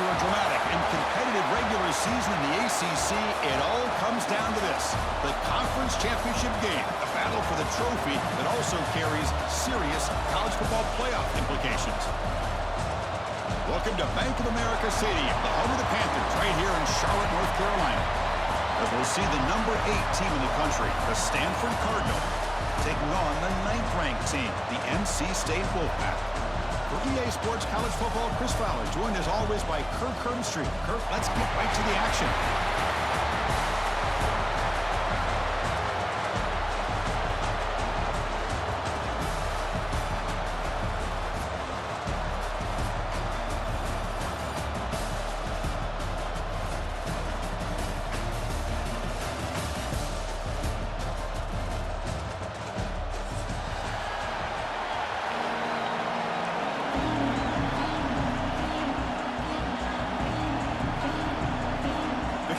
After a dramatic and competitive regular season in the ACC, it all comes down to this: the conference championship game, a battle for the trophy that also carries serious college football playoff implications. Welcome to Bank of America Stadium, the home of the Panthers, right here in Charlotte, North Carolina. As we'll see the number 8 team in the country, the Stanford Cardinal, taking on the 9th-ranked team, the NC State Wolfpack. For EA Sports College Football, Chris Fowler, joined as always by Kirk Herbstreit. Kirk, let's get right to the action.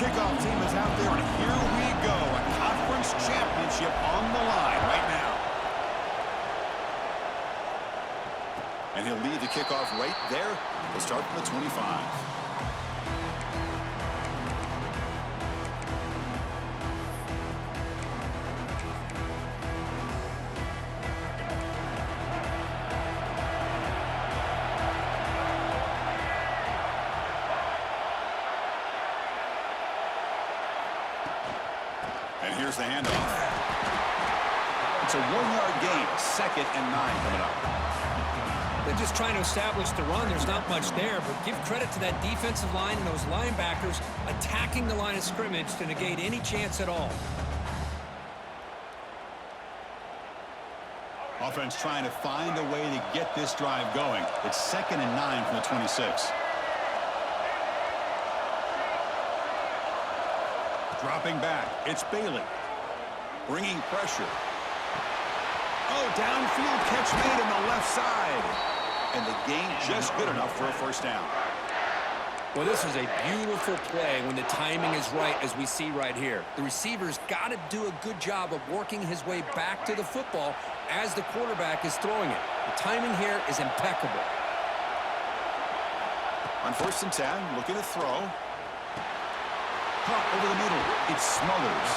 Kickoff team is out there, and here we go. A conference championship on the line right now. And he'll lead the kickoff right there. We'll start from the 25. And here's the handoff. It's a 1-yard gain, 2nd and 9 coming up. They're just trying to establish the run. There's not much there, but give credit to that defensive line and those linebackers attacking the line of scrimmage to negate any chance at all. Offense trying to find a way to get this drive going. It's 2nd and 9 from the 26. Dropping back, it's Bailey. Bringing pressure. Oh, downfield catch made on the left side. And the gain just good enough for a first down. Well, this is a beautiful play when the timing is right, as we see right here. The receiver's got to do a good job of working his way back to the football as the quarterback is throwing it. The timing here is impeccable. On 1st and 10, looking to throw. Caught over the middle. It's Smothers.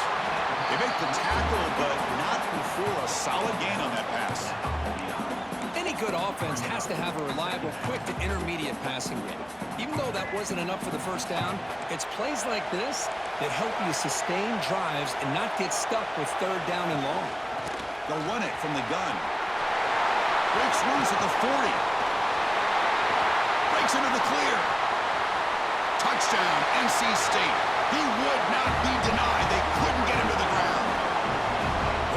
They make the tackle, but not before a solid gain on that pass. Any good offense has to have a reliable, quick to intermediate passing game. Even though that wasn't enough for the first down, it's plays like this that help you sustain drives and not get stuck with 3rd down and long. They'll run it from the gun. Breaks loose at the 40. Breaks into the clear. Touchdown, NC State. He would not be denied. They couldn't get him to the ground.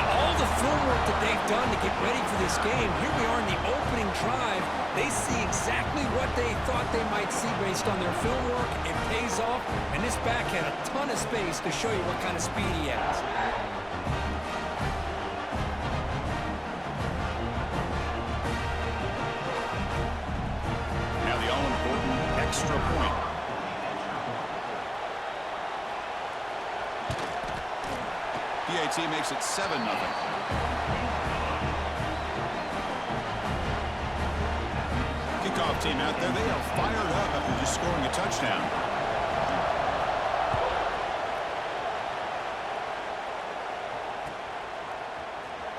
With all the film work that they've done to get ready for this game, here we are in the opening drive. They see exactly what they thought they might see based on their film work. It pays off, and this back had a ton of space to show you what kind of speed he has. Now the all-important extra point. PAT makes it 7-0. Kickoff team out there, they are fired up after just scoring a touchdown.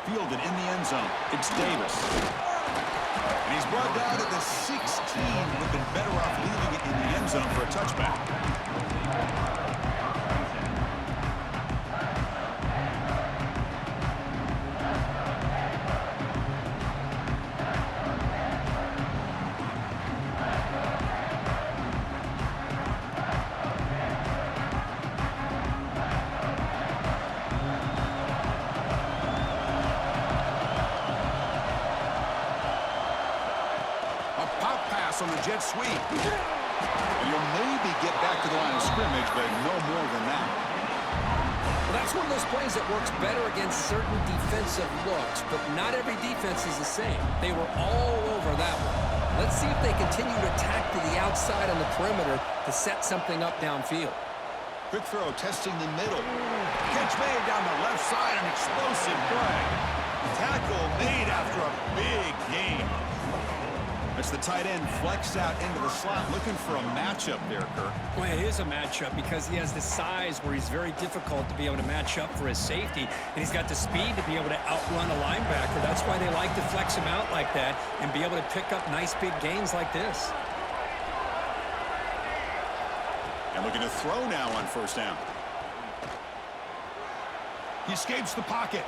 Fielded in the end zone. It's Davis. And he's brought down at the 16. Would have been better off leaving it in the end zone for a touchback. On the jet sweep. And you'll maybe get back to the line of scrimmage, but no more than that. Well, that's one of those plays that works better against certain defensive looks, but not every defense is the same. They were all over that one. Let's see if they continue to attack to the outside on the perimeter to set something up downfield. Quick throw, testing the middle. Catch made down the left side, an explosive play. Tackle made after a big gain. It's the tight end flexed out into the slot, looking for a matchup there, Kirk. Well, it is a matchup because he has the size where he's very difficult to be able to match up for his safety, and he's got the speed to be able to outrun a linebacker. That's why they like to flex him out like that and be able to pick up nice big gains like this. And looking to throw now on first down. He escapes the pocket,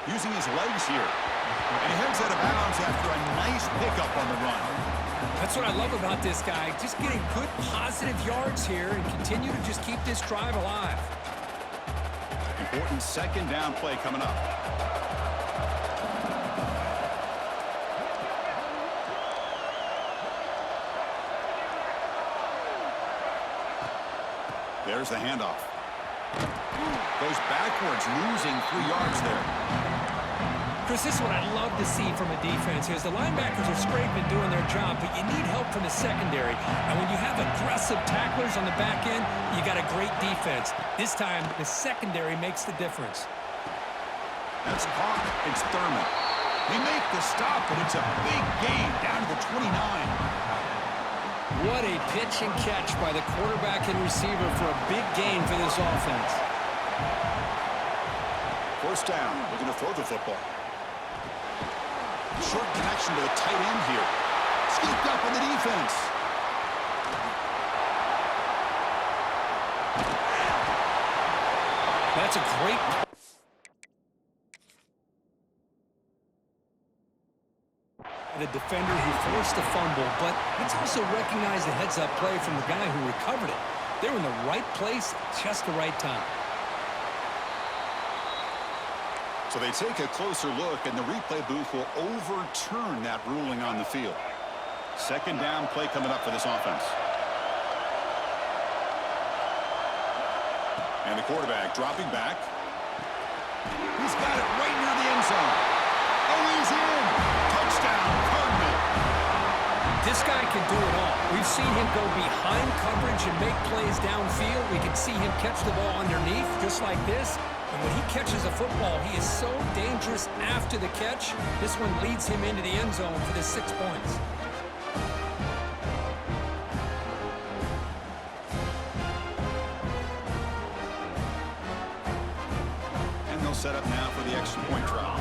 using his legs here. And he heads out of bounds after a nice pickup on the run. That's what I love about this guy. Just getting good positive yards here and continue to just keep this drive alive. Important second down play coming up. There's the handoff. Goes backwards, losing 3 yards there. Chris, this is what I love to see from a defense is the linebackers are scraping doing their job, but you need help from the secondary. And when you have aggressive tacklers on the back end, you got a great defense. This time, the secondary makes the difference. That's caught. It's Thurman. They make the stop, but it's a big gain down to the 29. What a pitch and catch by the quarterback and receiver for a big gain for this offense. First down, looking to throw the football. Short connection to the tight end here. Scooped up on the defense. That's a great the defender who forced the fumble, but let's also recognize the heads-up play from the guy who recovered it. They were in the right place at just the right time. So they take a closer look, and the replay booth will overturn that ruling on the field. Second down play coming up for this offense. And the quarterback dropping back. He's got it right near the end zone. Oh, he's in. Touchdown, Cardinal. This guy can do it all. We've seen him go behind coverage and make plays downfield. We can see him catch the ball underneath just like this. And when he catches a football, he is so dangerous after the catch. This one leads him into the end zone for the 6 points. And they'll set up now for the extra point try.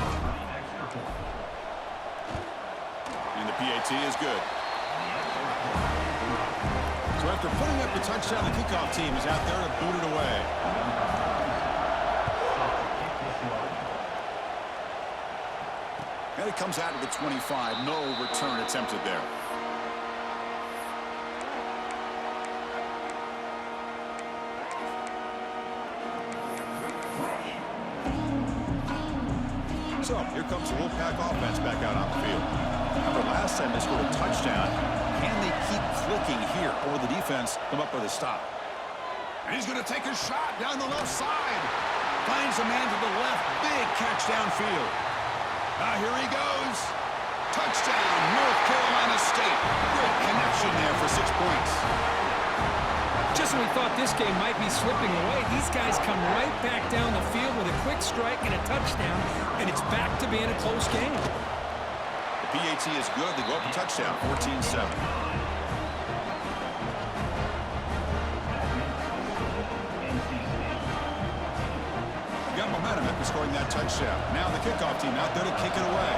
And the PAT is good. So after putting up the touchdown, the kickoff team is out there to boot it away. And it comes out to the 25. No return attempted there. So here comes the Wolfpack offense back out on the field. Remember last time they scored a touchdown. Can they keep clicking here, or will the defense come up with a stop? And he's going to take a shot down the left side. Finds a man to the left. Big catch downfield. Here he goes. Touchdown, North Carolina State. Great connection there for 6 points. Just when we thought this game might be slipping away, these guys come right back down the field with a quick strike and a touchdown, and it's back to being a close game. The PAT is good. They go up a touchdown, 14-7. Got momentum after scoring that touchdown. Now the kickoff team out there to kick it away.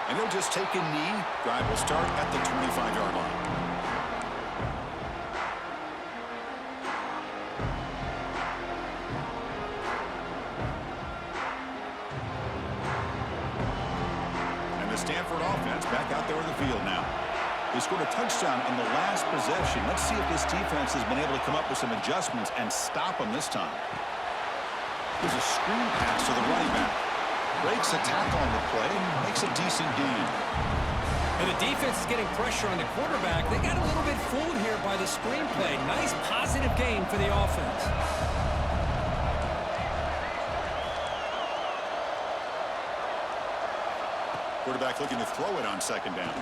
And he'll just take a knee. Drive will start at the 25-yard line. And the Stanford offense back out there in the field now. They scored a touchdown in the last possession. Let's see if this defense has been able to come up with some adjustments and stop them this time. There's a screen pass to the running back. Breaks a tackle on the play, makes a decent gain. And the defense is getting pressure on the quarterback. They got a little bit fooled here by the screen play. Nice positive gain for the offense. Quarterback looking to throw it on second down.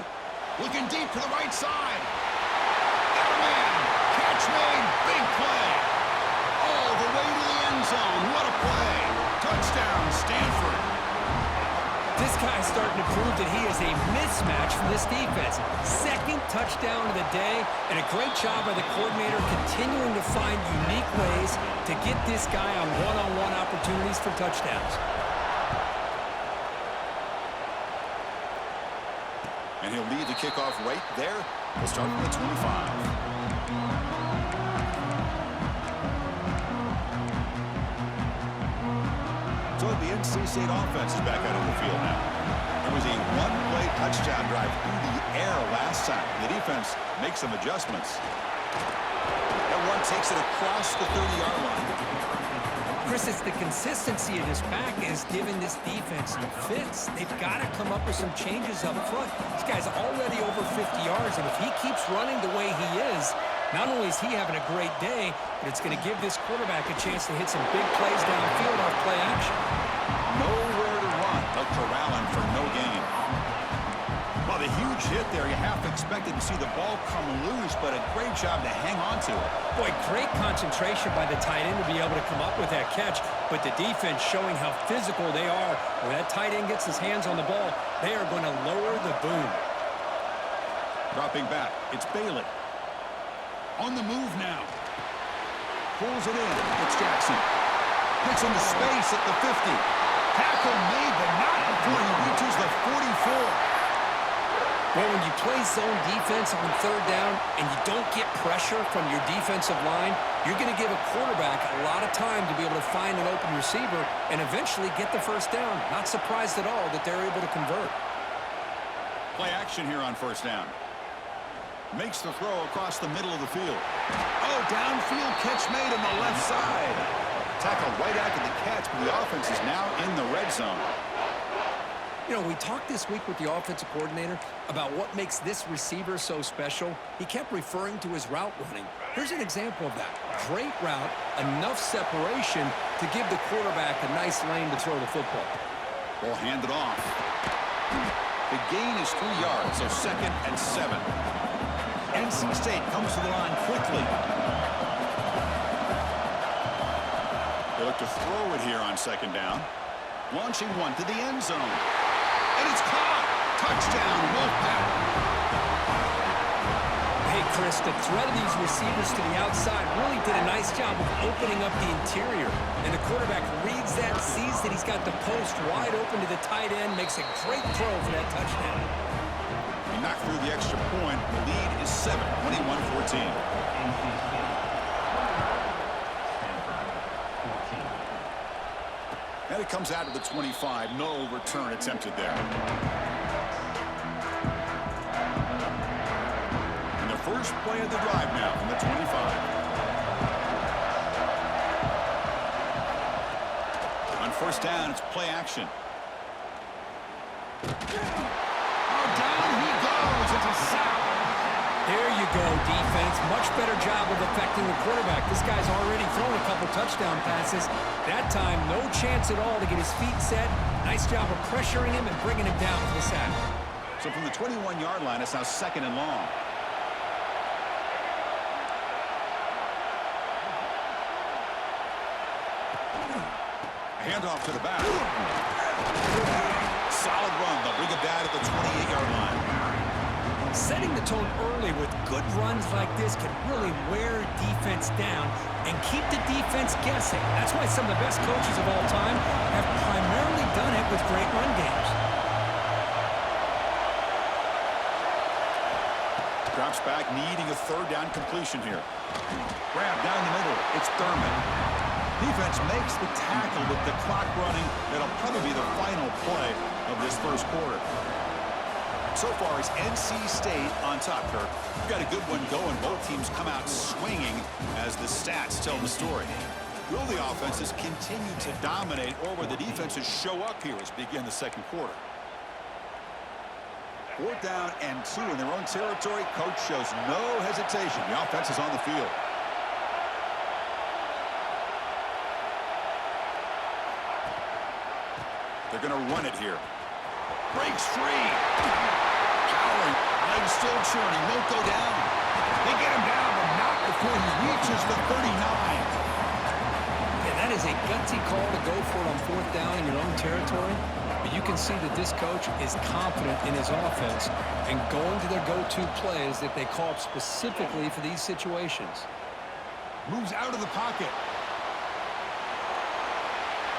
Looking deep to the right side. Got a man. Catch made. Big play. All the way to the end zone. What a play. Touchdown, Stanford. This guy's starting to prove that he is a mismatch for this defense. Second touchdown of the day, and a great job by the coordinator continuing to find unique ways to get this guy on one-on-one opportunities for touchdowns. And he'll lead the kickoff right there. We'll start from the 25. So the NC State offense is back out on the field now. There was a one-play touchdown drive through the air last time. The defense makes some adjustments. That one takes it across the 30-yard line. Chris, it's the consistency of this pack is giving this defense some fits. They've got to come up with some changes up front. This guy's already over 50 yards, and if he keeps running the way he is, not only is he having a great day, but it's going to give this quarterback a chance to hit some big plays downfield off play action. Nowhere to run. They'll corral him for no gain. Well, the huge hit there, you half expected to see the ball come loose, but a great job to hang on to it. Boy, great concentration by the tight end to be able to come up with that catch, but the defense showing how physical they are. When that tight end gets his hands on the ball, they are going to lower the boom. Dropping back, it's Bailey. On the move now. Pulls it in. It's Jackson. Gets into space at the 50. Tackle made, but not before he reaches the 44. Well, when you play zone defense on third down and you don't get pressure from your defensive line, you're going to give a quarterback a lot of time to be able to find an open receiver and eventually get the first down. Not surprised at all that they're able to convert. Play action here on first down. Makes the throw across the middle of the field. Oh, downfield catch made on the left side. Tackled right after the catch, but the offense is now in the red zone. You know, we talked this week with the offensive coordinator about what makes this receiver so special. He kept referring to his route running. Here's an example of that. Great route, enough separation to give the quarterback a nice lane to throw the football. Ball handed off. The gain is 3 yards, so 2nd and 7. NC State comes to the line quickly. They look to throw it here on 2nd down. Launching one to the end zone. And it's caught. Touchdown, Wolfpack. Hey, Chris, the threat of these receivers to the outside really did a nice job of opening up the interior. And the quarterback reads that, sees that he's got the post wide open to the tight end, makes a great throw for that touchdown. He knocked through the extra point. The lead is 7, 21-14. And it comes out of the 25. No return attempted there. And the first play of the drive now from the 25. On first down, it's play action. Oh, down he goes. It's a sack. There you go, defense. Much better job of affecting the quarterback. This guy's already thrown a couple touchdown passes. That time, no chance at all to get his feet set. Nice job of pressuring him and bringing him down for the sack. So from the 21-yard line, it's now 2nd and long. Handoff to the back. Solid run. They'll bring it down at the 28-yard line. Setting the tone early with good runs like this can really wear defense down and keep the defense guessing. That's why some of the best coaches of all time have primarily done it with great run games. Drops back, needing a 3rd down completion here. Grab down the middle. It's Thurman. Defense makes the tackle with the clock running. That'll probably be the final play of this first quarter. So far, it's NC State on top, Kirk. We've got a good one going. Both teams come out swinging as the stats tell the story. Will the offenses continue to dominate, or will the defenses show up here as we begin the second quarter? 4th down and 2 in their own territory. Coach shows no hesitation. The offense is on the field. They're going to run it here. Breaks free. Powering. Legs still churning. Won't go down. They get him down, but not before he reaches the 39. Yeah, That is a gutsy call to go for it on fourth down in your own territory. But you can see that this coach is confident in his offense and going to their go-to plays that they call up specifically for these situations. Moves out of the pocket.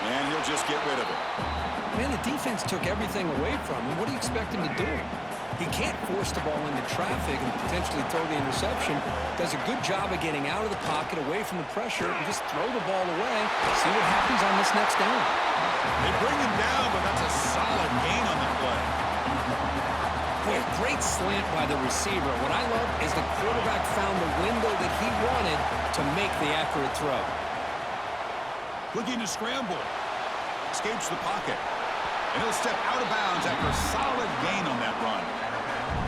And he'll just get rid of it. Man, the defense took everything away from him. What do you expect him to do? He can't force the ball into traffic and potentially throw the interception. Does a good job of getting out of the pocket, away from the pressure, and just throw the ball away. See what happens on this next down. They bring him down, but that's a solid gain on the play. Boy, great slant by the receiver. What I love is the quarterback found the window that he wanted to make the accurate throw. Looking to scramble. Escapes the pocket. And he'll step out of bounds after a solid gain on that run.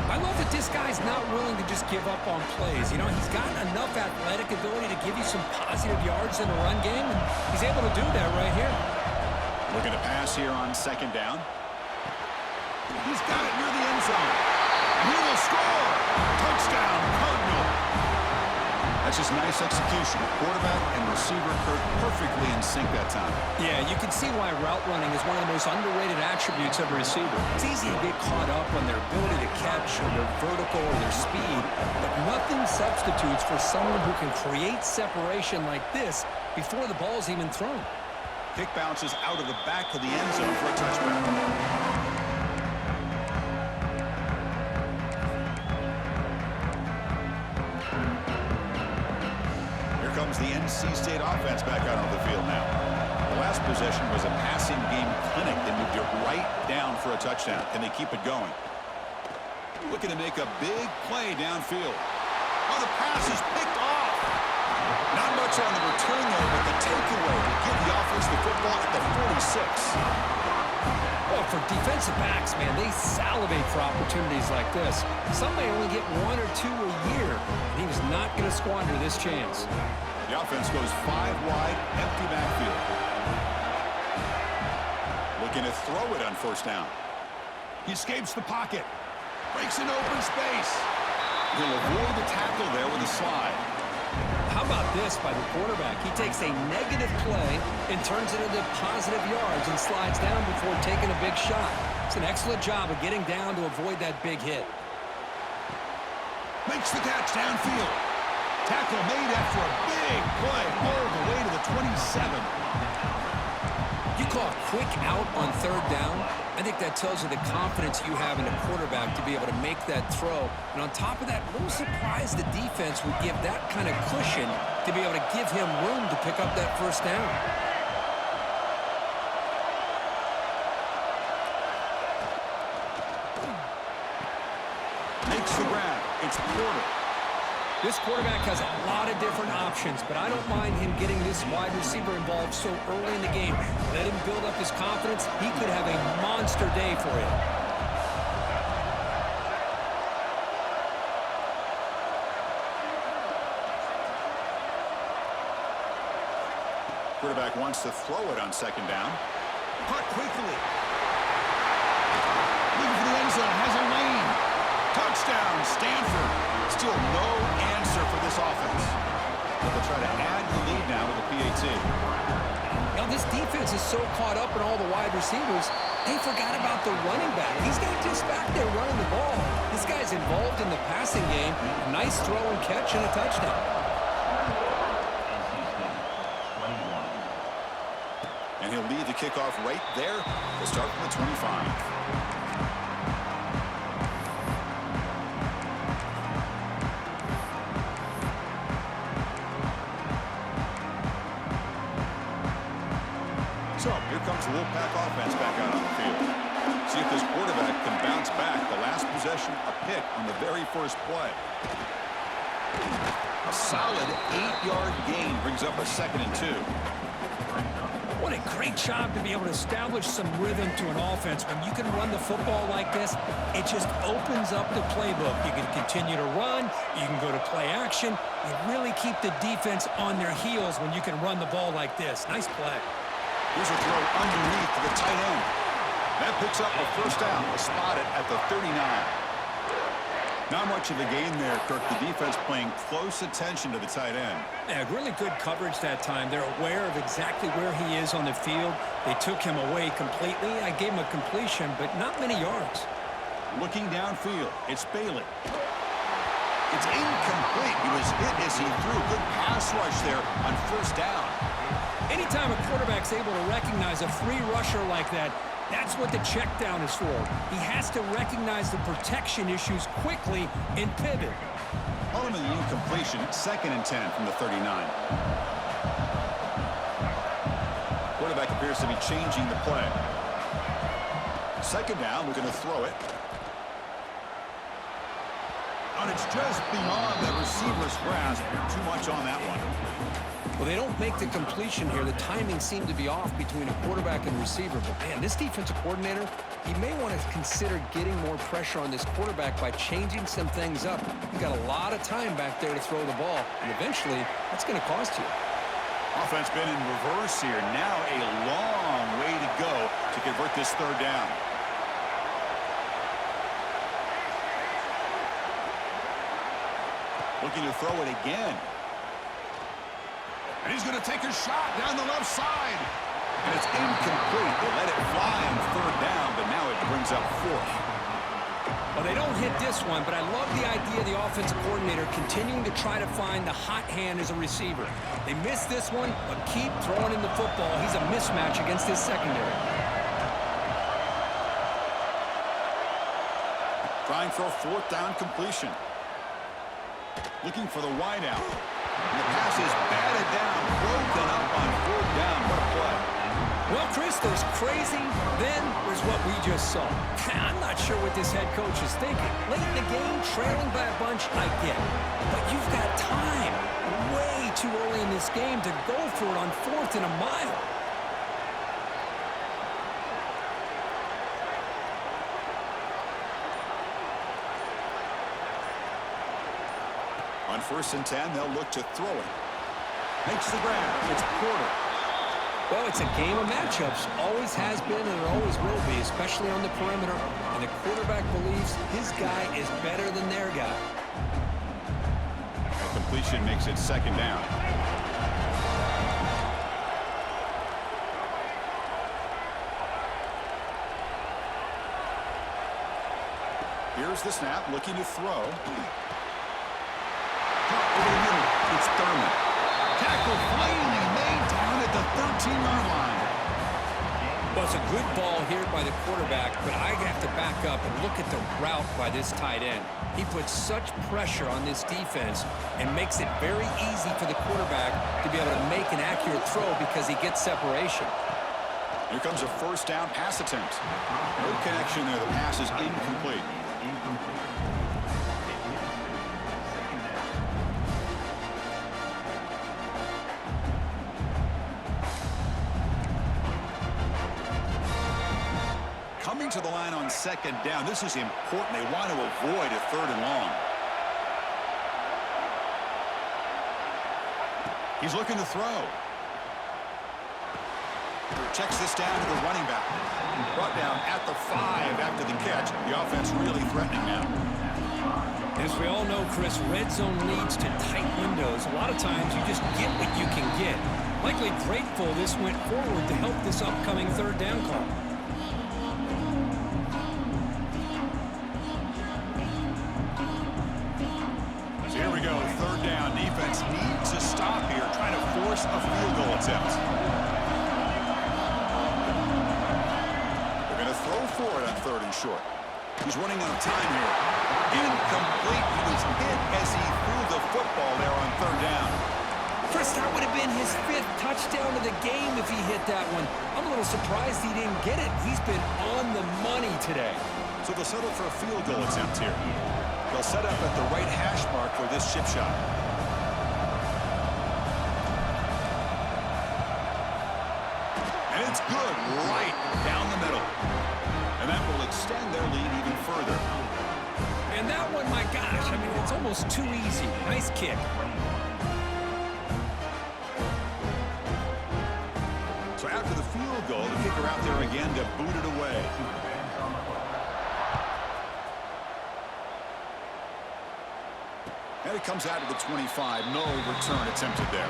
I love that this guy's not willing to just give up on plays. You know, he's got enough athletic ability to give you some positive yards in the run game, and he's able to do that right here. Looking to pass here on second down. He's got it near the end zone. And he will score. Touchdown, Cardinal. That's just nice execution. Quarterback and receiver perfectly in sync that time. Yeah, you can see why route running is one of the most underrated attributes of a receiver. It's easy to get caught up on their ability to catch or their vertical or their speed, but nothing substitutes for someone who can create separation like this before the ball's even thrown. Kick bounces out of the back of the end zone for a touchback. Comes the NC State offense back out on the field now. The last possession was a passing game clinic. They moved it right down for a touchdown. Can they keep it going? Looking to make a big play downfield. Oh, the pass is picked off. Not much on the return there, but the takeaway to give the offense the football at the 46. Well, for defensive backs, man, they salivate for opportunities like this. Some may only get one or two a year, and he was not going to squander this chance. The offense goes 5 wide, empty backfield. Looking to throw it on first down. He escapes the pocket. Breaks an open space. He'll avoid the tackle there with a slide. How about this by the quarterback? He takes a negative play and turns it into positive yards and slides down before taking a big shot. It's an excellent job of getting down to avoid that big hit. Makes the catch downfield. Tackle made after a big play all the way to the 27. You call a quick out on third down. I think that tells you the confidence you have in a quarterback to be able to make that throw. And on top of that, a little surprised the defense would give that kind of cushion to be able to give him room to pick up that first down. Makes the grab. It's Porter. This quarterback has a lot of different options, but I don't mind him getting this wide receiver involved so early in the game. Let him build up his confidence. He could have a monster day for him. Quarterback wants to throw it on second down. Caught quickly. Looking for the end zone. Has a lane. Touchdown, Stanford. Still no answer for this offense. But they'll try to add the lead now with a PAT. Now, this defense is so caught up in all the wide receivers, they forgot about the running back. He's not just back there running the ball. This guy's involved in the passing game. Nice throw and catch and a touchdown. And he'll lead the kickoff right there to start from the 25. So, here comes the Wolfpack offense back out on the field. See if this quarterback can bounce back. The last possession, a pick on the very first play. A solid 8-yard gain brings up a 2nd and 2. What a great job to be able to establish some rhythm to an offense. When you can run the football like this, it just opens up the playbook. You can continue to run. You can go to play action. You really keep the defense on their heels when you can run the ball like this. Nice play. Here's a throw underneath to the tight end. That picks up a first down. Spotted at the 39. Not much of a gain there, Kirk. The defense paying close attention to the tight end. Yeah, really good coverage that time. They're aware of exactly where he is on the field. They took him away completely. I gave him a completion, but not many yards. Looking downfield, it's Bailey. It's incomplete. He was hit as he threw. Good pass rush there on first down. Anytime a quarterback's able to recognize a free rusher like that, that's what the check down is for. He has to recognize the protection issues quickly and pivot. Ultimately, incompletion, 2nd and 10 from the 39. Quarterback appears to be changing the play. 2nd down, we're going to throw it. And it's just beyond the receiver's grasp. Too much on that one. Well, they don't make the completion here. The timing seemed to be off between a quarterback and receiver. But, man, this defensive coordinator, he may want to consider getting more pressure on this quarterback by changing some things up. You've got a lot of time back there to throw the ball, and eventually that's going to cost you. Offense been in reverse here. Now a long way to go to convert this 3rd down. Looking to throw it again. And he's going to take a shot down the left side. And it's incomplete. They let it fly on 3rd down, but now it brings up 4th. Well, they don't hit this one, but I love the idea of the offensive coordinator continuing to try to find the hot hand as a receiver. They missed this one, but keep throwing him the football. He's a mismatch against his secondary. Trying for a 4th down completion. Looking for the wideout. And the pass is batted down, broken up on 4th down. What a play. Well, Chris, there's crazy, then there's what we just saw. I'm not sure what this head coach is thinking. Late in the game, trailing by a bunch, I get it. But you've got time, way too early in this game, to go for it on 4th and a mile. On 1st and 10, they'll look to throw it. Makes the grab. It's Porter. Well, it's a game of matchups. Always has been and it always will be, especially on the perimeter. And the quarterback believes his guy is better than their guy. A completion makes it 2nd down. Here's the snap, looking to throw. Over the middle, it's Thurman. Tackle finally made down at the 13-yard line. Well, it's a good ball here by the quarterback, but I have to back up and look at the route by this tight end. He puts such pressure on this defense and makes it very easy for the quarterback to be able to make an accurate throw because he gets separation. Here comes a 1st down pass attempt. No connection there. The pass is incomplete. Coming to the line on 2nd down. This is important. They want to avoid a 3rd and long. He's looking to throw. Checks this down to the running back. Brought down at the 5 after the catch. The offense really threatening now. As we all know, Chris, red zone leads to tight windows. A lot of times you just get what you can get. Likely grateful this went forward to help this upcoming 3rd down call. Here we go, 3rd down. Defense needs a stop here, trying to force a field goal attempt. They're going to throw for it on 3rd and short. He's running out of time here. Incomplete. He was hit as he threw the football there on 3rd down. Chris, that would have been his 5th touchdown of the game if he hit that one. I'm a little surprised he didn't get it. He's been on the money today. So they'll settle for a field goal attempt here. They'll set up at the right hash mark for this chip shot. And it's good right down the middle. And that will extend their lead even further. And that one, my gosh, I mean, it's almost too easy. Nice kick. So after the field goal, the kicker out there again to boot it away. And it comes out to the 25. No return attempted there.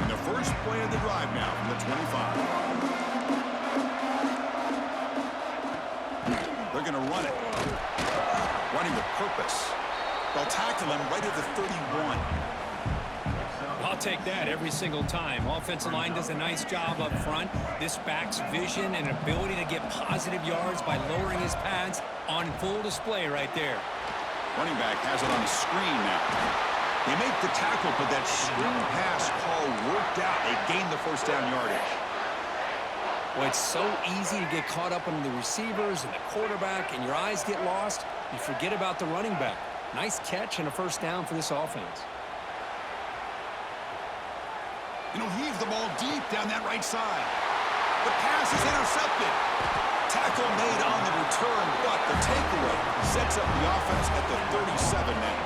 And the first play of the drive now from the 25. They're going to run it. Running with purpose. They'll tackle him right at the 31. I'll take that every single time. Offensive line does a nice job up front. This back's vision and ability to get positive yards by lowering his pads on full display right there. Running back has it on the screen now. They make the tackle, but that screen pass call worked out. They gained the first down yardage. Well, it's so easy to get caught up on the receivers and the quarterback, and your eyes get lost. You forget about the running back. Nice catch and a first down for this offense. And he'll heave the ball deep down that right side. The pass is intercepted. Tackle made on the return, but the takeaway sets up the offense at the 37 now.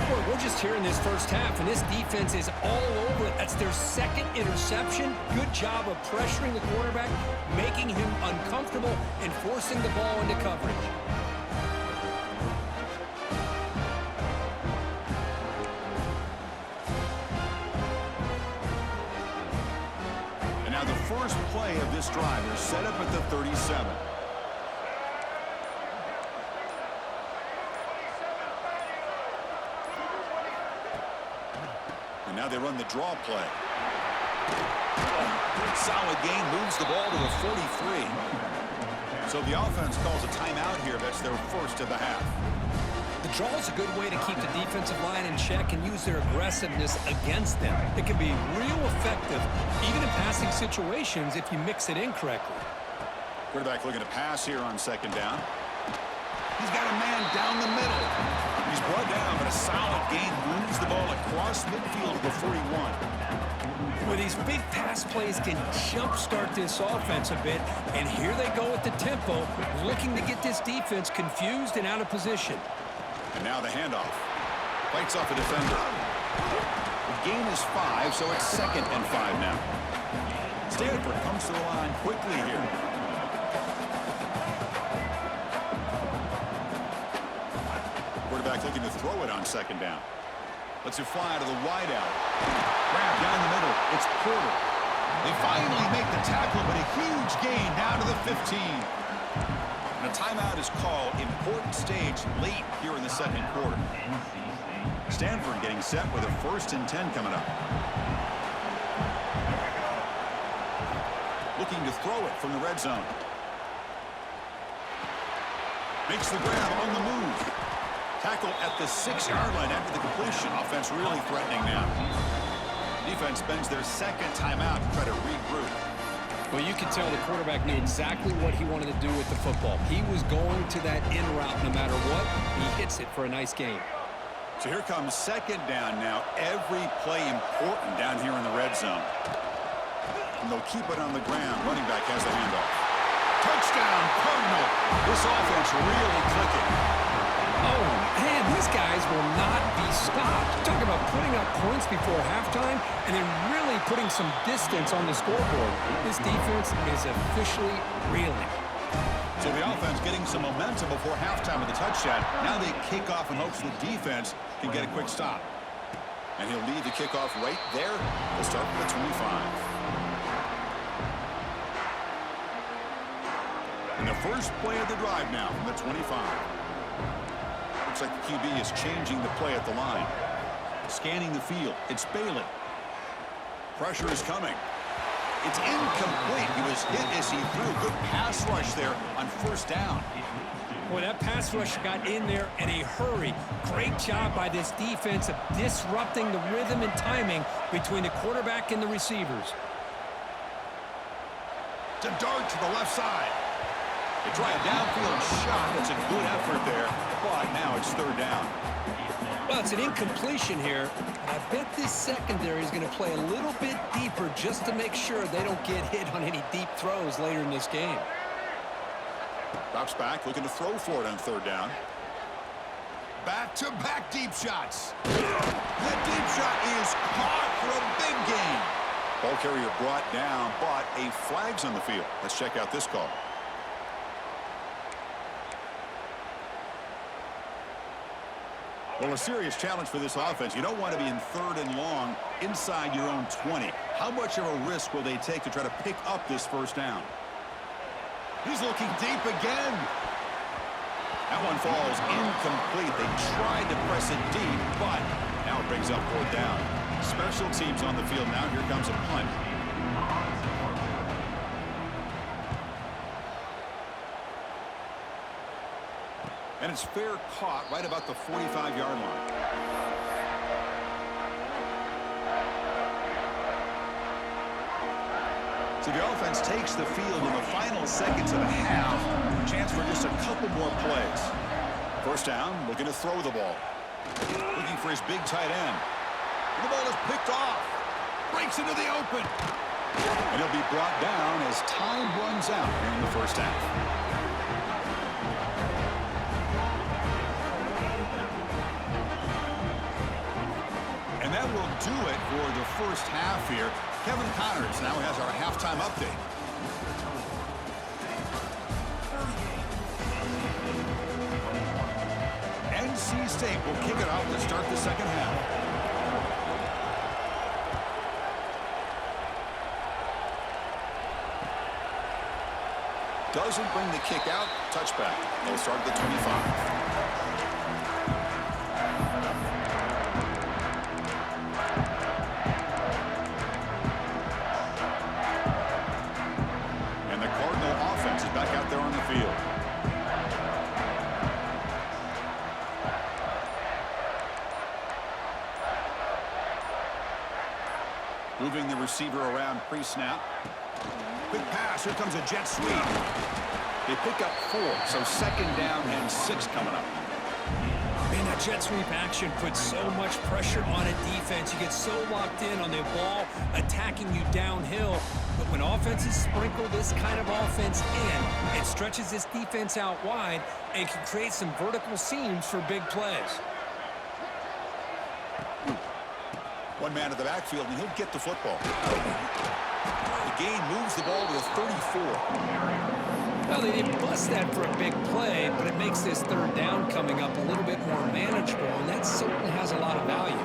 Boy, we're just here in this first half, and this defense is all over it. That's their second interception. Good job of pressuring the quarterback, making him uncomfortable, and forcing the ball into coverage. And now the first play of this drive is set up at the 37. And now they run the draw play. Solid gain, moves the ball to the 43. So the offense calls a timeout here. That's their first of the half. The draw is a good way to keep the defensive line in check and use their aggressiveness against them. It can be real effective, even in passing situations, if you mix it in correctly. Quarterback looking to pass here on second down. He's got a man down the middle. He's brought down, but a solid gain moves the ball across midfield to the 41. Well, these big pass plays can jumpstart this offense a bit, and here they go with the tempo, looking to get this defense confused and out of position. And now the handoff. Fights off a defender. The gain is 5, so it's 2nd and 5 now. Stanford comes to the line quickly here. Quarterback looking to throw it on second down. Lets it fly to the wideout. Grab down the middle. It's Porter. They finally make the tackle, but a huge gain down to the 15. And a timeout is called. Important stage late here in the second quarter. Stanford getting set with a 1st and 10 coming up. Looking to throw it from the red zone. Makes the grab on the move. Tackle at the 6-yard line after the completion. Offense really threatening now. Defense spends their second timeout to try to regroup. Well, you can tell the quarterback knew exactly what he wanted to do with the football. He was going to that in route no matter what. He hits it for a nice gain. So here comes second down now. Every play important down here in the red zone. And they'll keep it on the ground. Running back has the handoff. Touchdown, Cardinal. This offense really clicking. Oh, man, these guys will not be stopped. Talk about putting up points before halftime and then really putting some distance on the scoreboard. This defense is officially reeling. So the offense getting some momentum before halftime with the touchdown. Now they kick off in hopes the defense can get a quick stop. And he'll lead the kickoff right there. They'll start with the 25. And the first play of the drive now from the 25. Looks like the QB is changing the play at the line. Scanning the field. It's Bailey. Pressure is coming. It's incomplete. He was hit as he threw. Good pass rush there on 1st down. Boy, that pass rush got in there in a hurry. Great job by this defense of disrupting the rhythm and timing between the quarterback and the receivers. To dart to the left side. They try a downfield shot. That's a good effort there. But now it's 3rd down. Well, it's an incompletion here. I bet this secondary is going to play a little bit deeper just to make sure they don't get hit on any deep throws later in this game. Drops back, looking to throw for it on 3rd down. Back-to-back deep shots. The deep shot is caught for a big gain. Ball carrier brought down, but a flag's on the field. Let's check out this call. Well, a serious challenge for this offense. You don't want to be in 3rd and long inside your own 20. How much of a risk will they take to try to pick up this first down? He's looking deep again. That one falls incomplete. They tried to press it deep, but now it brings up 4th down. Special teams on the field now. Here comes a punt. And it's fair caught right about the 45-yard line. So the offense takes the field in the final seconds of the half. Chance for just a couple more plays. First down, looking to throw the ball. Looking for his big tight end. And the ball is picked off. Breaks into the open. And he'll be brought down as time runs out here in the first half. And that will do it for the first half here. Kevin Connors now has our halftime update. NC State will kick it off to start the second half. Doesn't bring the kick out. Touchback. They'll start at the 25. Back out there on the field. Moving the receiver around pre-snap. Quick pass. Here comes a jet sweep. They pick up 4, so 2nd down and 6 coming up. Man, that jet sweep action puts so much pressure on a defense. You get so locked in on the ball attacking you downhill. But when offenses sprinkle this kind of offense in, it stretches this defense out wide and can create some vertical seams for big plays. One man at the backfield, and he'll get the football. The gain moves the ball to the 34. Well, they didn't bust that for a big play, but it makes this 3rd down coming up a little bit more manageable, and that certainly has a lot of value.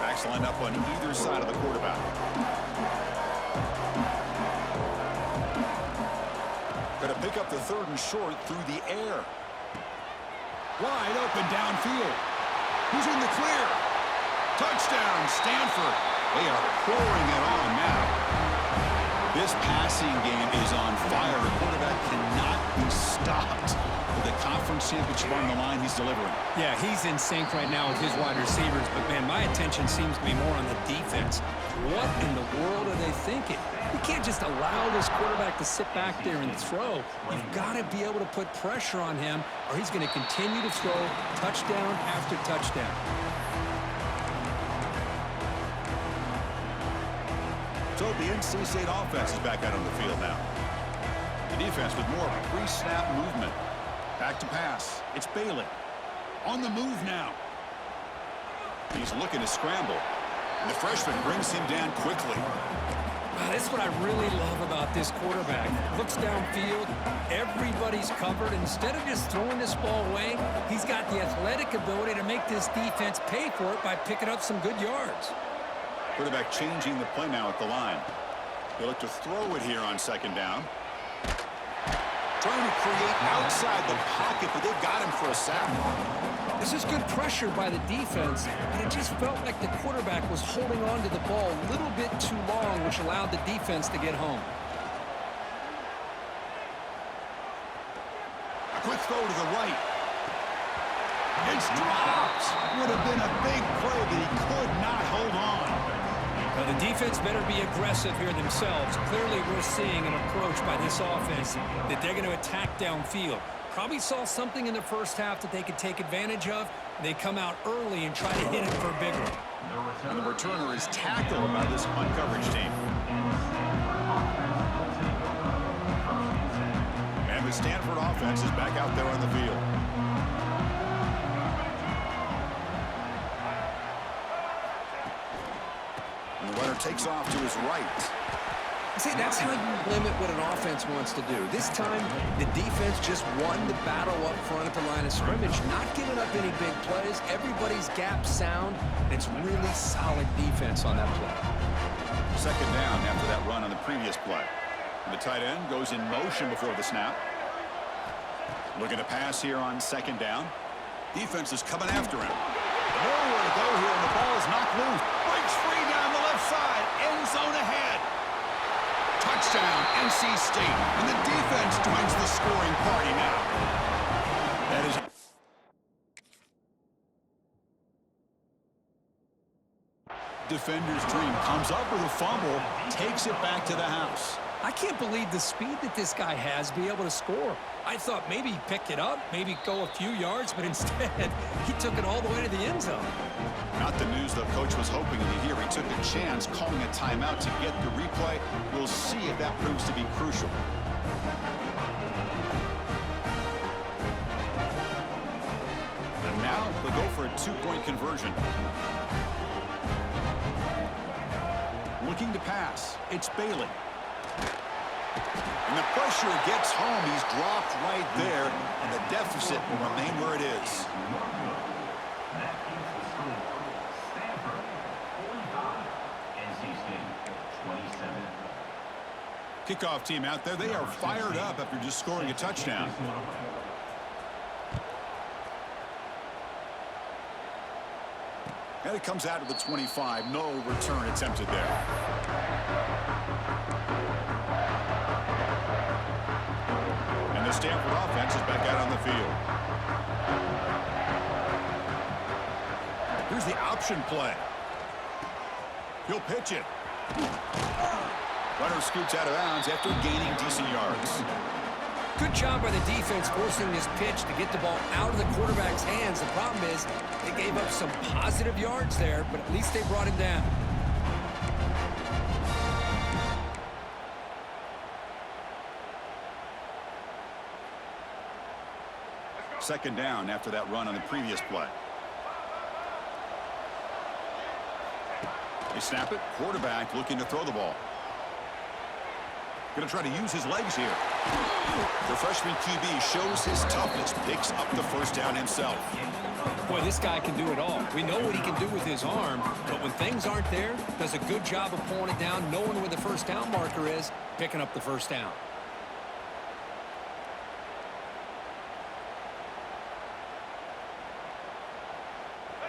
Backs line up on either side of the quarterback. Going to pick up the 3rd and short through the air. Wide open downfield. Who's in the clear? Touchdown, Stanford. They are pouring it on now. This passing game is on fire. The quarterback cannot be stopped. With the conference championship on the line, he's delivering. Yeah, he's in sync right now with his wide receivers, but man, my attention seems to be more on the defense. What in the world are they thinking? You can't just allow this quarterback to sit back there and throw. You've got to be able to put pressure on him, or he's going to continue to throw touchdown after touchdown. So the NC State offense is back out on the field now. The defense with more pre-snap movement. Back to pass. It's Bailey. On the move now. He's looking to scramble. And the freshman brings him down quickly. Wow, that's what I really love about this quarterback. Looks downfield. Everybody's covered. Instead of just throwing this ball away, he's got the athletic ability to make this defense pay for it by picking up some good yards. Quarterback changing the play now at the line. They look to throw it here on 2nd down. Trying to create outside the pocket, but they've got him for a sack. This is good pressure by the defense, but it just felt like the quarterback was holding on to the ball a little bit too long, which allowed the defense to get home. A quick throw to the right. It's dropped. Would have been a big play, but he could not hold on. Well, the defense better be aggressive here themselves. Clearly, we're seeing an approach by this offense that they're going to attack downfield. Probably saw something in the first half that they could take advantage of. They come out early and try to hit it for a big one. And the returner is tackled by this punt coverage team. And the Stanford offense is back out there on the field. Runner takes off to his right. See, that's how you limit what an offense wants to do. This time, the defense just won the battle up front at the line of scrimmage, not giving up any big plays. Everybody's gap sound. It's really solid defense on that play. Second down after that run on the previous play. The tight end goes in motion before the snap. Looking to pass here on second down. Defense is coming after him. Nowhere to go here, and the ball is knocked loose. Breaks free down the left side. End zone ahead. Touchdown, NC State. And the defense joins the scoring party now. That is... Defender's dream comes up with a fumble, takes it back to the house. I can't believe the speed that this guy has to be able to score. I thought maybe he'd pick it up, maybe go a few yards, but instead, he took it all the way to the end zone. Not the news the coach was hoping to hear. He took a chance calling a timeout to get the replay. We'll see if that proves to be crucial. And now they go for a two-point conversion. Looking to pass. It's Bailey. And the pressure gets home. He's dropped right there, and the deficit will remain where it is. Kickoff team out there. They are fired up after just scoring a touchdown. And it comes out to the 25. No return attempted there. And the Stanford offense is back out on the field. Here's the option play. He'll pitch it. Runner scoots out of bounds after gaining decent yards. Good job by the defense forcing this pitch to get the ball out of the quarterback's hands. The problem is they gave up some positive yards there, but at least they brought him down. Second down after that run on the previous play. They snap it. Quarterback looking to throw the ball. Going to try to use his legs here. The freshman QB shows his toughness, picks up the first down himself. Boy, this guy can do it all. We know what he can do with his arm, but when things aren't there, does a good job of pulling it down, knowing where the first down marker is, picking up the first down.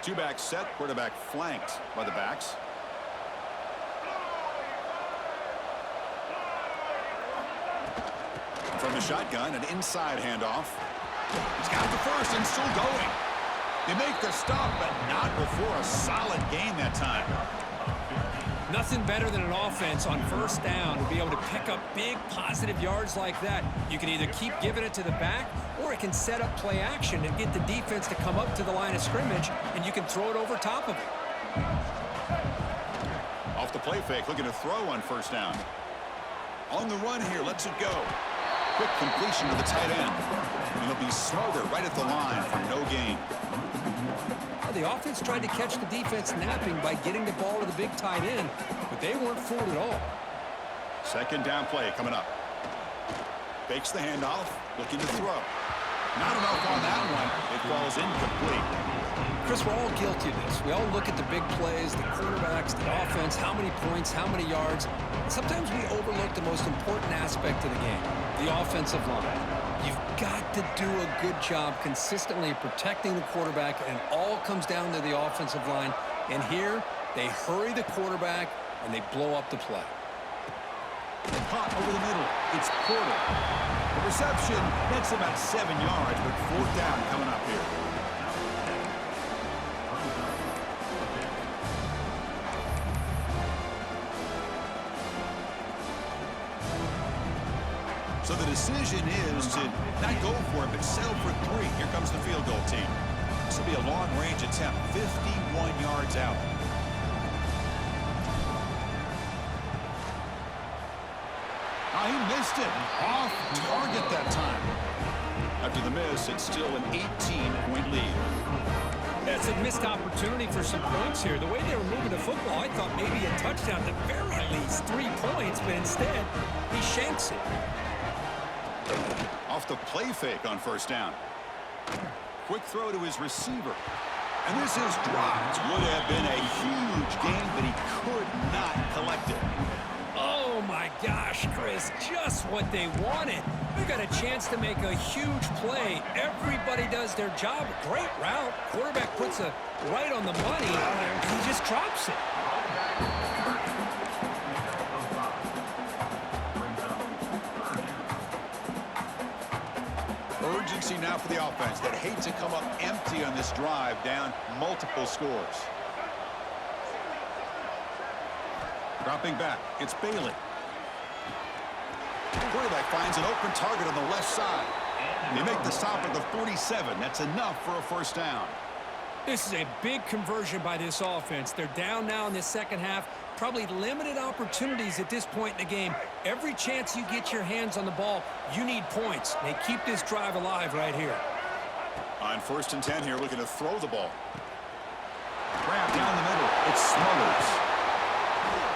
Two-back set, quarterback flanked by the backs. From the shotgun, an inside handoff. He's got the first and still going. They make the stop, but not before a solid gain that time. Nothing better than an offense on first down to be able to pick up big positive yards like that. You can either keep giving it to the back, or it can set up play action and get the defense to come up to the line of scrimmage, and you can throw it over top of it. Off the play fake, looking to throw on first down. On the run here, lets it go. Quick completion to the tight end. And it'll be smothered right at the line for no gain. The offense tried to catch the defense napping by getting the ball to the big tight end, but they weren't fooled at all. Second down play coming up. Fakes the handoff, looking to throw. Not enough on that one. It falls incomplete. Chris, we're all guilty of this. We all look at the big plays, the quarterbacks, the offense, how many points, how many yards. Sometimes we overlook the most important aspect of the game, the offensive line. You've got to do a good job consistently protecting the quarterback, and it all comes down to the offensive line. And here, they hurry the quarterback, and they blow up the play. Caught over the middle. It's Porter. The reception, that's about 7 yards, but fourth down coming up here. So the decision is to not go for it, but settle for 3. Here comes the field goal team. This will be a long-range attempt, 51 yards out. Oh, he missed it. Off target that time. After the miss, it's still an 18-point lead. That's a missed opportunity for some points here. The way they were moving the football, I thought maybe a touchdown at the very least, 3 points, but instead, he shanks it. Off the play fake on first down. Quick throw to his receiver. And this is dropped. Would have been a huge gain, but he could not collect it. Oh, my gosh, Chris, just what they wanted. They got a chance to make a huge play. Everybody does their job. Great route. Quarterback puts it right on the money, and he just drops it. Urgency now for the offense that hate to come up empty on this drive, down multiple scores. Dropping back, it's Bailey. Quarterback finds an open target on the left side. They make the stop at the 47. That's enough for a first down. This is a big conversion by this offense. They're down now in the second half. Probably limited opportunities at this point in the game. Every chance you get your hands on the ball, you need points. They keep this drive alive right here. On 1st and 10 here, looking to throw the ball. Grab down the middle. It's Smothers.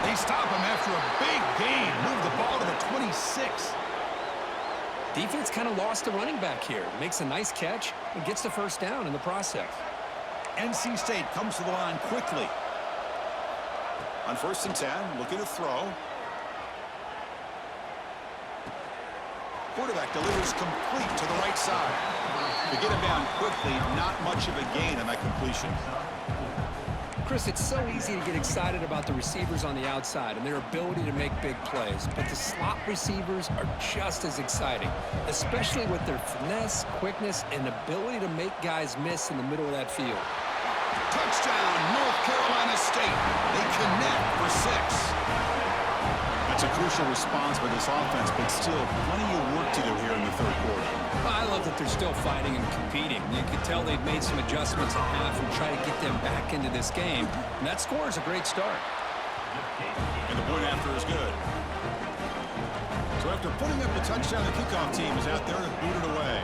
They stop him after a big gain. Move the ball to the 26. Defense kind of lost the running back here. Makes a nice catch and gets the first down in the process. NC State comes to the line quickly. On 1st and 10, looking to throw. Quarterback delivers complete to the right side. To get him down quickly, not much of a gain on that completion. Chris, it's so easy to get excited about the receivers on the outside and their ability to make big plays, but the slot receivers are just as exciting, especially with their finesse, quickness, and ability to make guys miss in the middle of that field. Touchdown, North Carolina State. They connect for 6. That's a crucial response by this offense, but still plenty of work to do here in the 3rd quarter. I love that they're still fighting and competing. You can tell they've made some adjustments at half and try to get them back into this game. And that score is a great start. And the point after is good. So after putting up the touchdown, the kickoff team is out there to boot it away.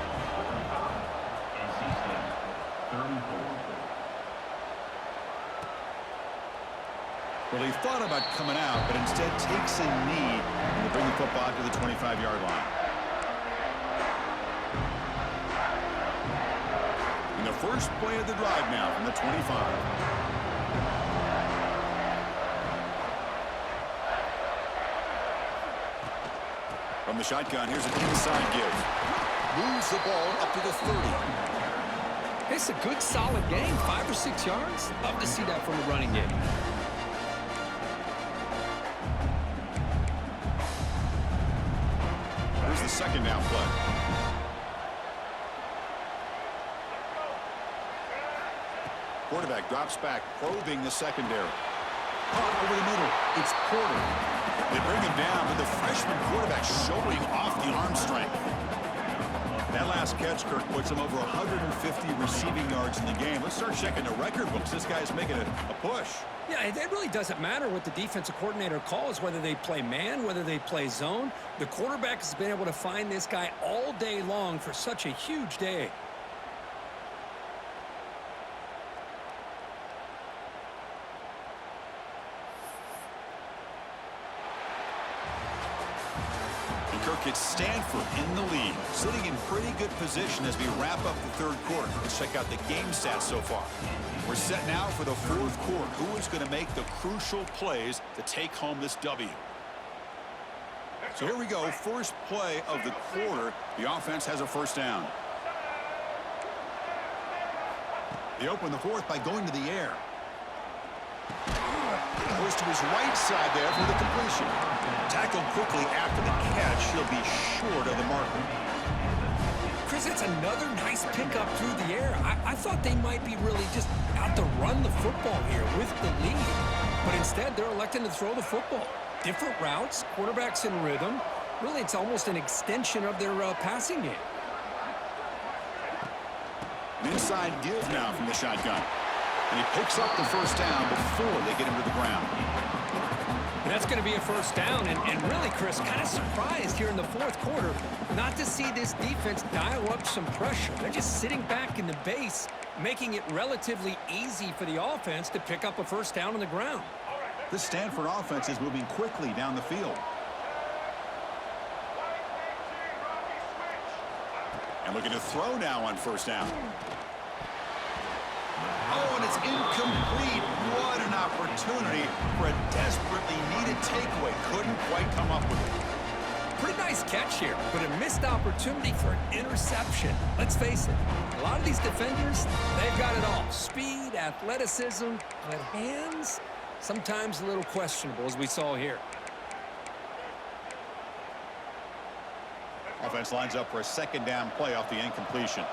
Well, he thought about coming out, but instead takes a knee and will bring the football to the 25-yard line. And the first play of the drive now from the 25. From the shotgun, here's an inside give. Moves the ball up to the 30. It's a good, solid game, 5 or 6 yards. Love to see that from the running game. Here's the second down play. Quarterback drops back, probing the secondary. Caught over the middle. It's Porter. They bring him down, but the freshman quarterback showing off the arm strength. That last catch, Kirk, puts him over 150 receiving yards in the game. Let's start checking the record books. This guy's making a push. Yeah, it really doesn't matter what the defensive coordinator calls, whether they play man, whether they play zone. The quarterback has been able to find this guy all day long for such a huge day. Kirk, it's Stanford in the lead, sitting in pretty good position as we wrap up the 3rd quarter. Let's check out the game stats so far. We're set now for the 4th quarter. Who is going to make the crucial plays to take home this W? So here we go, first play of the quarter. The offense has a first down. They open the 4th by going to the air. Goes to his right side there for the completion. Tackled quickly after the catch. He'll be short of the marker. Chris, it's another nice pickup through the air. I thought they might be really just out to run the football here with the lead. But instead, they're electing to throw the football. Different routes, quarterbacks in rhythm. Really, it's almost an extension of their passing game. An inside give now from the shotgun. And he picks up the first down before they get him to the ground. And that's going to be a first down. And really, Chris, kind of surprised here in the fourth quarter not to see this defense dial up some pressure. They're just sitting back in the base, making it relatively easy for the offense to pick up a first down on the ground. The Stanford offense is moving quickly down the field. And looking to throw now on first down. Oh, and it's incomplete. What an opportunity for a desperately needed takeaway. Couldn't quite come up with it. Pretty nice catch here, but a missed opportunity for an interception. Let's face it, a lot of these defenders, they've got it all. Speed, athleticism, but hands, sometimes a little questionable, as we saw here. Offense lines up for a second down play off the incompletion.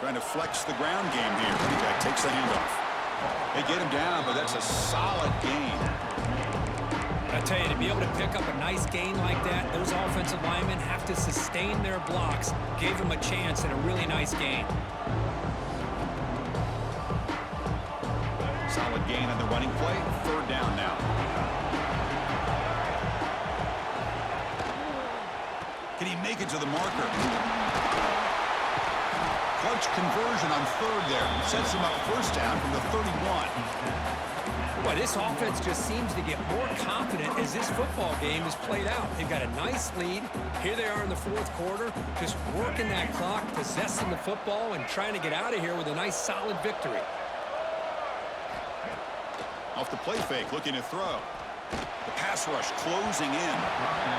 Trying to flex the ground game here. Running takes the handoff. They get him down, but that's a solid gain. I tell you, to be able to pick up a nice gain like that, those offensive linemen have to sustain their blocks. Gave them a chance and a really nice gain. Solid gain on the running play. Third down now. Can he make it to the marker? Clutch conversion on third there. Sets him up first down from the 31. Boy, this offense just seems to get more confident as this football game is played out. They've got a nice lead. Here they are in the fourth quarter, just working that clock, possessing the football, and trying to get out of here with a nice, solid victory. Off the play fake, looking to throw. The pass rush closing in,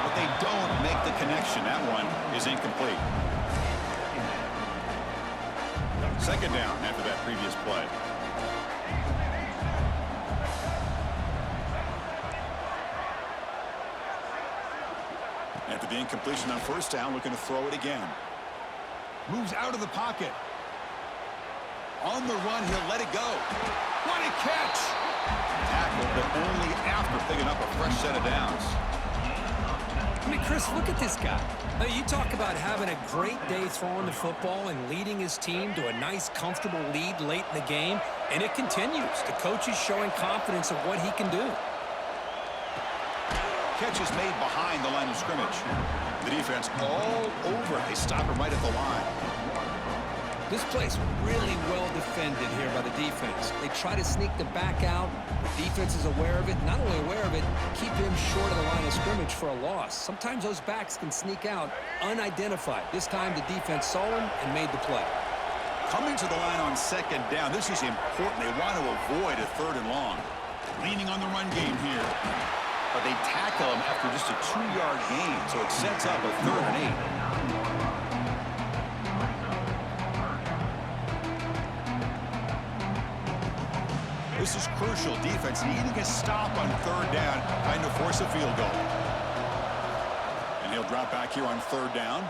but they don't make the connection. That one is incomplete. Second down after that previous play. After the incompletion on first down, looking to throw it again. Moves out of the pocket. On the run, he'll let it go. What a catch! Tackled, but only after picking up a fresh set of downs. I mean, Chris, look at this guy. Now, you talk about having a great day throwing the football and leading his team to a nice, comfortable lead late in the game, and it continues. The coach is showing confidence of what he can do. Catch is made behind the line of scrimmage. The defense all over. They stop him right at the line. This play's really well defended here by the defense. They try to sneak the back out. The defense is aware of it. Not only aware of it, keep him short of the line of scrimmage for a loss. Sometimes those backs can sneak out unidentified. This time the defense saw him and made the play. Coming to the line on second down. This is important. They want to avoid a third and long. Leaning on the run game here. But they tackle him after just a 2-yard gain, so it sets up a 3rd and 8. This is crucial. Defense needing a stop on third down, trying to force a field goal. And he'll drop back here on third down.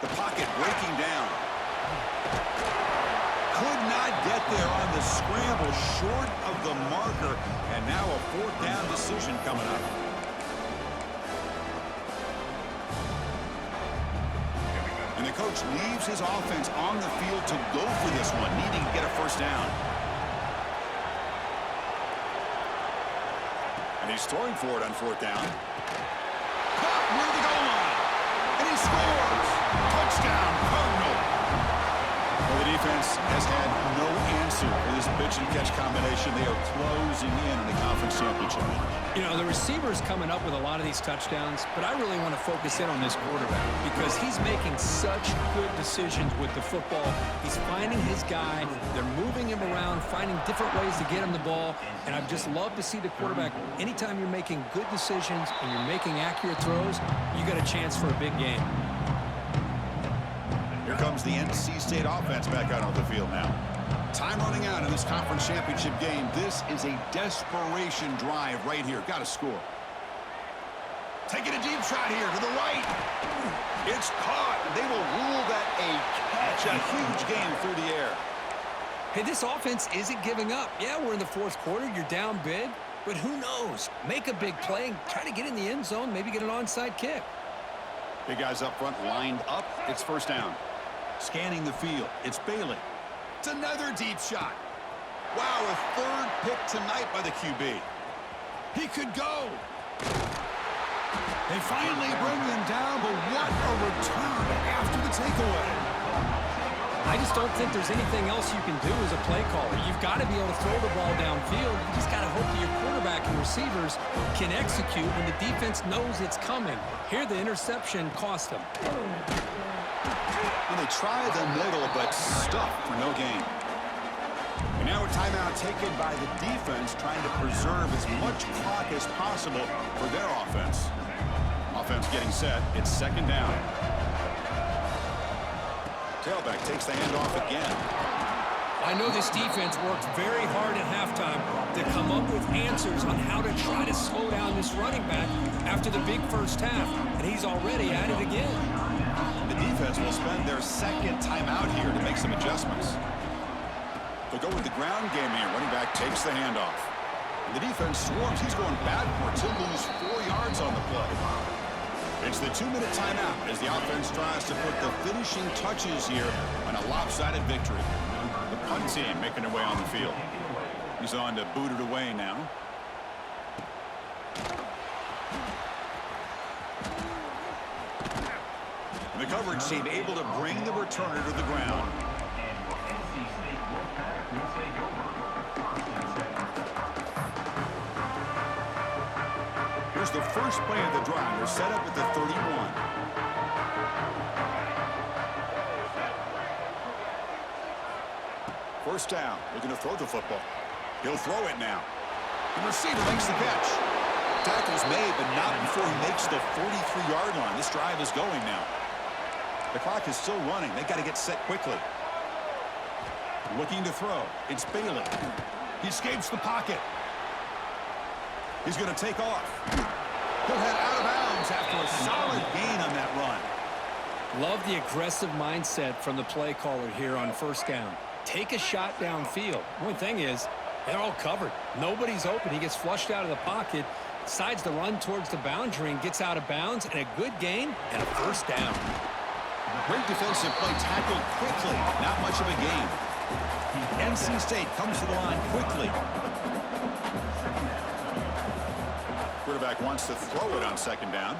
The pocket breaking down. Could not get there on the scramble, short of the marker, and now a 4th down decision coming up. And the coach leaves his offense on the field to go for this one, needing to get a first down. And he's throwing for it on 4th down. Caught near the goal line. And he scores. Touchdown, Cardinal. Well, the defense has had no answer for this pitch and catch combination. They are closing in on the conference championship. You know, the receiver's coming up with a lot of these touchdowns, but I really want to focus in on this quarterback because he's making such good decisions with the football. He's finding his guy. They're moving him around, finding different ways to get him the ball, and I've just loved to see the quarterback. Anytime you're making good decisions and you're making accurate throws, you got a chance for a big game. Here comes the NC State offense back out on the field now. Time running out in this conference championship game. This is a desperation drive right here. Got to score. Taking a deep shot here to the right. It's caught. They will rule that a catch. A huge game through the air. Hey, this offense isn't giving up. Yeah, we're in the fourth quarter. You're down big. But who knows? Make a big play. Try to get in the end zone. Maybe get an onside kick. Big guys up front lined up. It's first down. Scanning the field. It's Bailey. It's another deep shot. Wow, a third pick tonight by the QB. He could go. They finally bring him down, but what a return after the takeaway. I just don't think there's anything else you can do as a play caller. You've got to be able to throw the ball downfield. You just got to hope that your quarterback and receivers can execute when the defense knows it's coming. Here, the interception cost them. And they try the middle, but stuffed for no gain. And now a timeout taken by the defense, trying to preserve as much clock as possible for their offense. Offense getting set. It's second down. Tailback takes the handoff again. I know this defense worked very hard at halftime to come up with answers on how to try to slow down this running back after the big first half, and he's already at it again. The defense will spend their second timeout here to make some adjustments. They'll go with the ground game here. Running back takes the handoff. And the defense swarms. He's going backwards. He'll lose 4 yards on the play. It's the 2-minute timeout as the offense tries to put the finishing touches here on a lopsided victory. The punt team making their way on the field. He's on to boot it away now. And the coverage team able to bring the returner to the ground. Here's the first play of the drive. They're set up at the 31. First down. Looking to throw the football. He'll throw it now. The receiver makes the catch. Tackle's made, but not before he makes the 43-yard line. This drive is going now. The clock is still running. They got to get set quickly. Looking to throw. It's Bailey. He escapes the pocket. He's going to take off. He'll head out of bounds after a solid gain on that run. Love the aggressive mindset from the play caller here on first down. Take a shot downfield. Only thing is, they're all covered. Nobody's open. He gets flushed out of the pocket, decides to run towards the boundary and gets out of bounds, and a good gain and a first down. Great defensive play, tackled quickly. Not much of a gain. NC State comes to the line quickly. Quarterback wants to throw it on second down.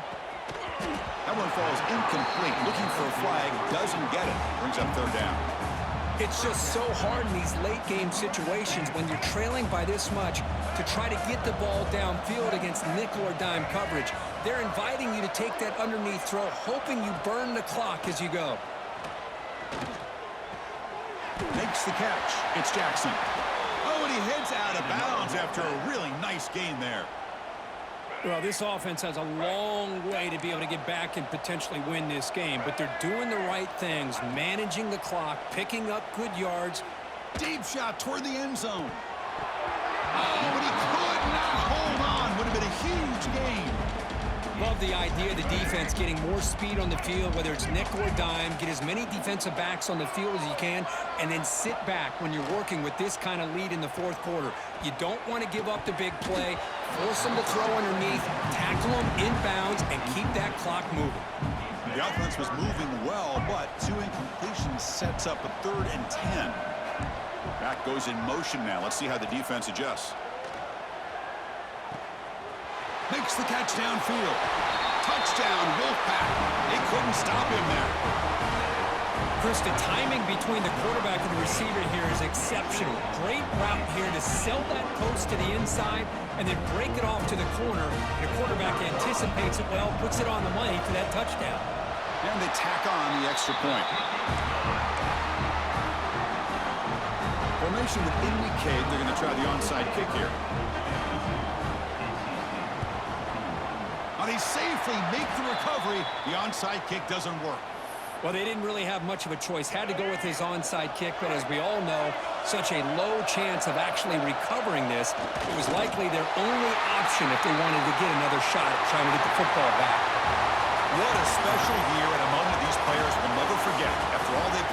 That one falls incomplete. Looking for a flag, doesn't get it. Brings up third down. It's just so hard in these late-game situations when you're trailing by this much to try to get the ball downfield against nickel or dime coverage. They're inviting you to take that underneath throw, hoping you burn the clock as you go. Makes the catch. It's Jackson. Oh, and he heads out of bounds after a really nice gain there. Well, this offense has a long way to be able to get back and potentially win this game, but they're doing the right things, managing the clock, picking up good yards. Deep shot toward the end zone. Oh, but he could not hold on. Would have been a huge gain. Love the idea of the defense getting more speed on the field, whether it's nickel or dime, get as many defensive backs on the field as you can, and then sit back when you're working with this kind of lead in the fourth quarter. You don't want to give up the big play, force them to throw underneath, tackle them inbounds, and keep that clock moving. The offense was moving well, but 2 incompletions sets up a 3rd and 10. Back goes in motion now. Let's see how the defense adjusts. Makes the catch downfield. Touchdown, Wolfpack. They couldn't stop him there. Chris, the timing between the quarterback and the receiver here is exceptional. Great route here to sell that post to the inside and then break it off to the corner. The quarterback anticipates it well, puts it on the money for that touchdown. And they tack on the extra point. Formation would indicate they're going to try the onside kick here. They safely make the recovery. The onside kick doesn't work. Well, they didn't really have much of a choice. Had to go with his onside kick, but as we all know, such a low chance of actually recovering this. It was likely their only option if they wanted to get another shot at trying to get the football back. What a special year and a moment these players will never forget after all they put